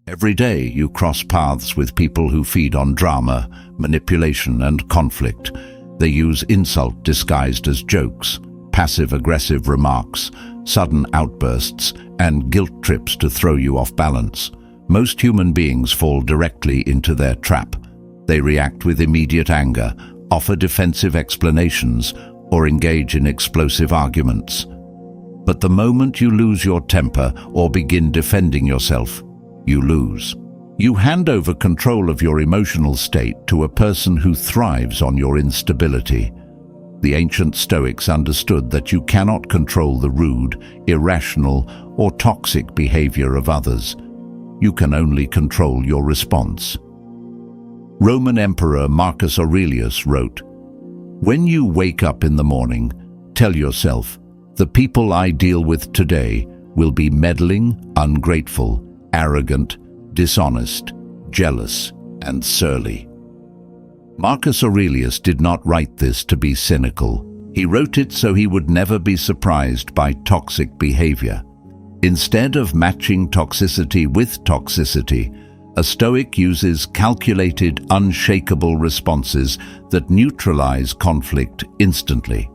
Every day you cross paths with people who feed on drama, manipulation, and conflict. They use insult disguised as jokes, passive-aggressive remarks, sudden outbursts, and guilt trips to throw you off balance. Most human beings fall directly into their trap. They react with immediate anger, offer defensive explanations, or engage in explosive arguments. But the moment you lose your temper or begin defending yourself, you lose. You hand over control of your emotional state to a person who thrives on your instability. The ancient Stoics understood that you cannot control the rude, irrational, or toxic behavior of others. You can only control your response. Roman Emperor Marcus Aurelius wrote, "When you wake up in the morning, tell yourself, the people I deal with today will be meddling, ungrateful, arrogant, dishonest, jealous, and surly." Marcus Aurelius did not write this to be cynical. He wrote it so he would never be surprised by toxic behavior. Instead of matching toxicity with toxicity, a Stoic uses calculated, unshakable responses that neutralize conflict instantly.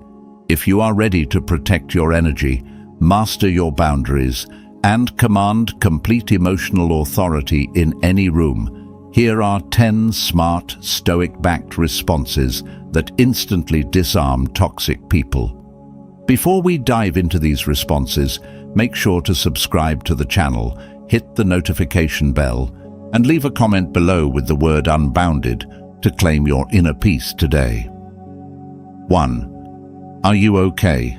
If you are ready to protect your energy, master your boundaries, and command complete emotional authority in any room, here are 10 smart, Stoic-backed responses that instantly disarm toxic people. Before we dive into these responses, make sure to subscribe to the channel, hit the notification bell, and leave a comment below with the word unbounded to claim your inner peace today. 1. Are you okay?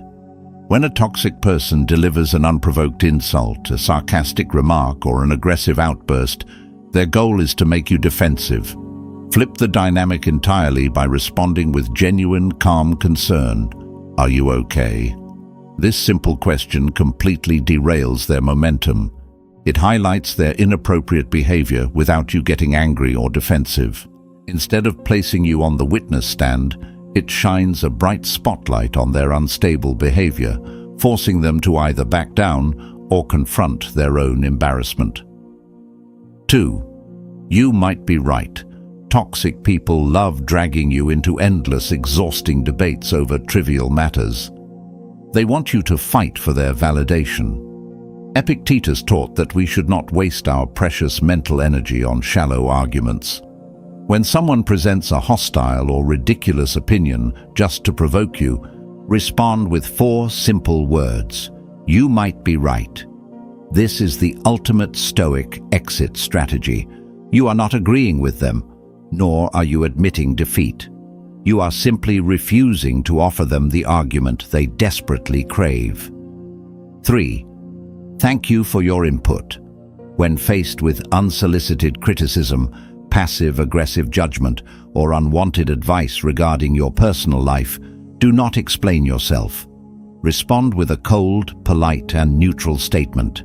When a toxic person delivers an unprovoked insult, a sarcastic remark, or an aggressive outburst, their goal is to make you defensive. Flip the dynamic entirely by responding with genuine, calm concern. Are you okay? This simple question completely derails their momentum. It highlights their inappropriate behavior without you getting angry or defensive. Instead of placing you on the witness stand, it shines a bright spotlight on their unstable behavior, forcing them to either back down or confront their own embarrassment. 2. You might be right. Toxic people love dragging you into endless, exhausting debates over trivial matters. They want you to fight for their validation. Epictetus taught that we should not waste our precious mental energy on shallow arguments. When someone presents a hostile or ridiculous opinion just to provoke you, respond with 4 simple words. You might be right. This is the ultimate Stoic exit strategy. You are not agreeing with them, nor are you admitting defeat. You are simply refusing to offer them the argument they desperately crave. 3. Thank you for your input. When faced with unsolicited criticism, passive-aggressive judgment, or unwanted advice regarding your personal life, do not explain yourself. Respond with a cold, polite, and neutral statement.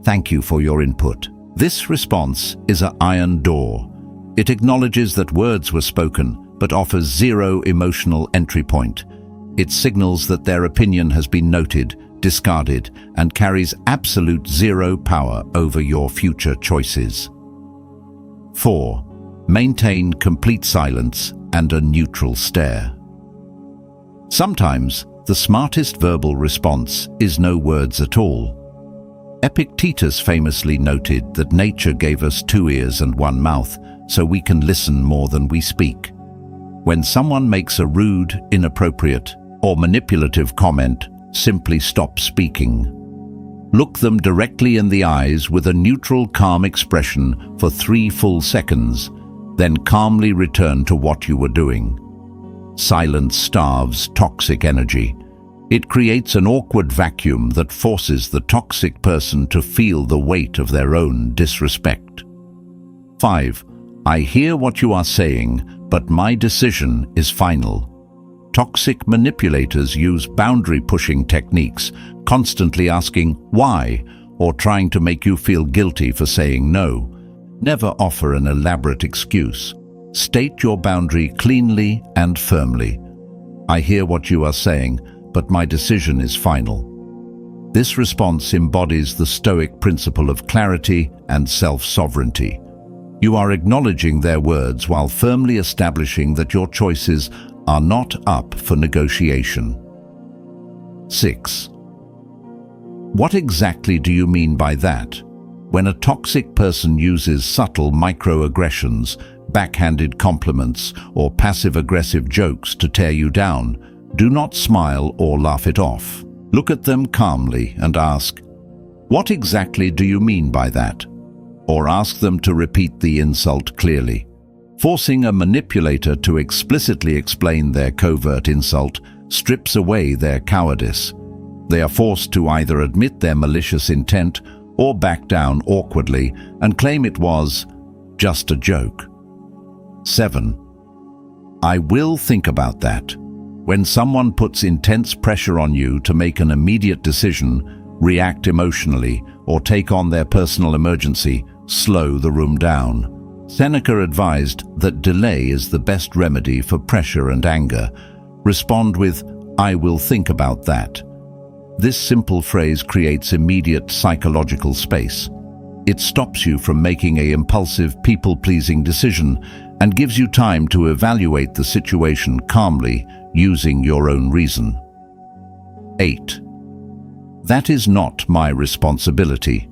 Thank you for your input. This response is an iron door. It acknowledges that words were spoken, but offers zero emotional entry point. It signals that their opinion has been noted, discarded, and carries absolute zero power over your future choices. 4. Maintain complete silence and a neutral stare. Sometimes, the smartest verbal response is no words at all. Epictetus famously noted that nature gave us 2 ears and 1 mouth, so we can listen more than we speak. When someone makes a rude, inappropriate, or manipulative comment, simply stop speaking. Look them directly in the eyes with a neutral, calm expression for 3 full seconds, then calmly return to what you were doing. Silence starves toxic energy. It creates an awkward vacuum that forces the toxic person to feel the weight of their own disrespect. 5. I hear what you are saying, but my decision is final. Toxic manipulators use boundary-pushing techniques, constantly asking why, or trying to make you feel guilty for saying no. Never offer an elaborate excuse. State your boundary cleanly and firmly. I hear what you are saying, but my decision is final. This response embodies the Stoic principle of clarity and self-sovereignty. You are acknowledging their words while firmly establishing that your choices are not up for negotiation. 6. What exactly do you mean by that? When a toxic person uses subtle microaggressions, backhanded compliments, or passive-aggressive jokes to tear you down, do not smile or laugh it off. Look at them calmly and ask, "What exactly do you mean by that?" Or ask them to repeat the insult clearly. Forcing a manipulator to explicitly explain their covert insult strips away their cowardice. They are forced to either admit their malicious intent or back down awkwardly and claim it was just a joke. 7. I will think about that. When someone puts intense pressure on you to make an immediate decision, react emotionally, or take on their personal emergency, slow the room down. Seneca advised that delay is the best remedy for pressure and anger. Respond with, "I will think about that." This simple phrase creates immediate psychological space. It stops you from making an impulsive, people-pleasing decision and gives you time to evaluate the situation calmly using your own reason. 8. That is not my responsibility.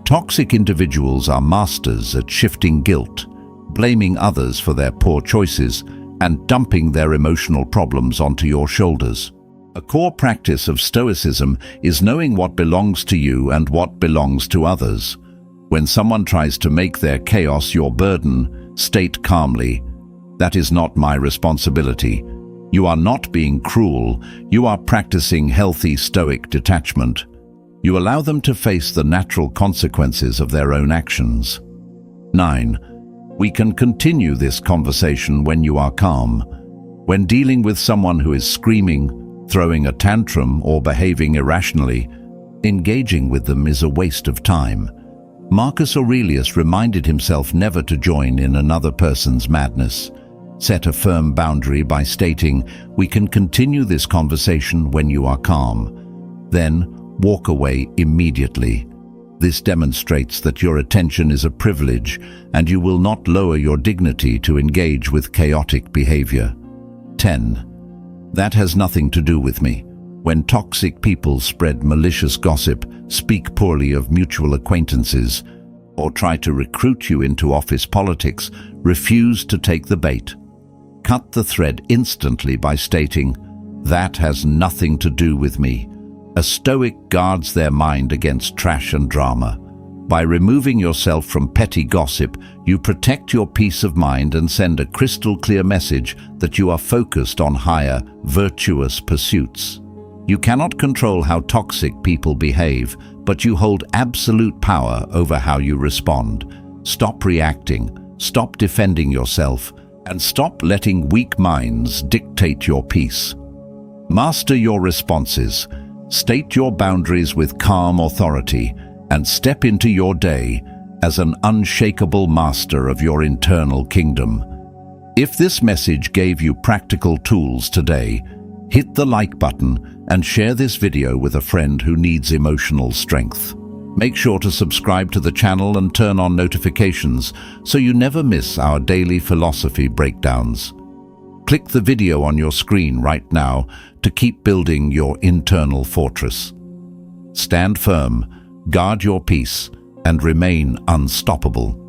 Toxic individuals are masters at shifting guilt, blaming others for their poor choices, and dumping their emotional problems onto your shoulders. A core practice of Stoicism is knowing what belongs to you and what belongs to others. When someone tries to make their chaos your burden, state calmly, "That is not my responsibility." You are not being cruel, you are practicing healthy Stoic detachment. You allow them to face the natural consequences of their own actions. 9. We can continue this conversation when you are calm. When dealing with someone who is screaming, throwing a tantrum, or behaving irrationally, engaging with them is a waste of time. Marcus Aurelius reminded himself never to join in another person's madness. Set a firm boundary by stating, "We can continue this conversation when you are calm." Then, walk away immediately. This demonstrates that your attention is a privilege and you will not lower your dignity to engage with chaotic behavior. 10. That has nothing to do with me. When toxic people spread malicious gossip, speak poorly of mutual acquaintances, or try to recruit you into office politics, refuse to take the bait. Cut the thread instantly by stating, "That has nothing to do with me." A Stoic guards their mind against trash and drama. By removing yourself from petty gossip, you protect your peace of mind and send a crystal-clear message that you are focused on higher, virtuous pursuits. You cannot control how toxic people behave, but you hold absolute power over how you respond. Stop reacting, stop defending yourself, and stop letting weak minds dictate your peace. Master your responses, state your boundaries with calm authority, and step into your day as an unshakable master of your internal kingdom. If this message gave you practical tools today, hit the like button and share this video with a friend who needs emotional strength. Make sure to subscribe to the channel and turn on notifications so you never miss our daily philosophy breakdowns. Click the video on your screen right now to keep building your internal fortress. Stand firm, guard your peace, and remain unstoppable.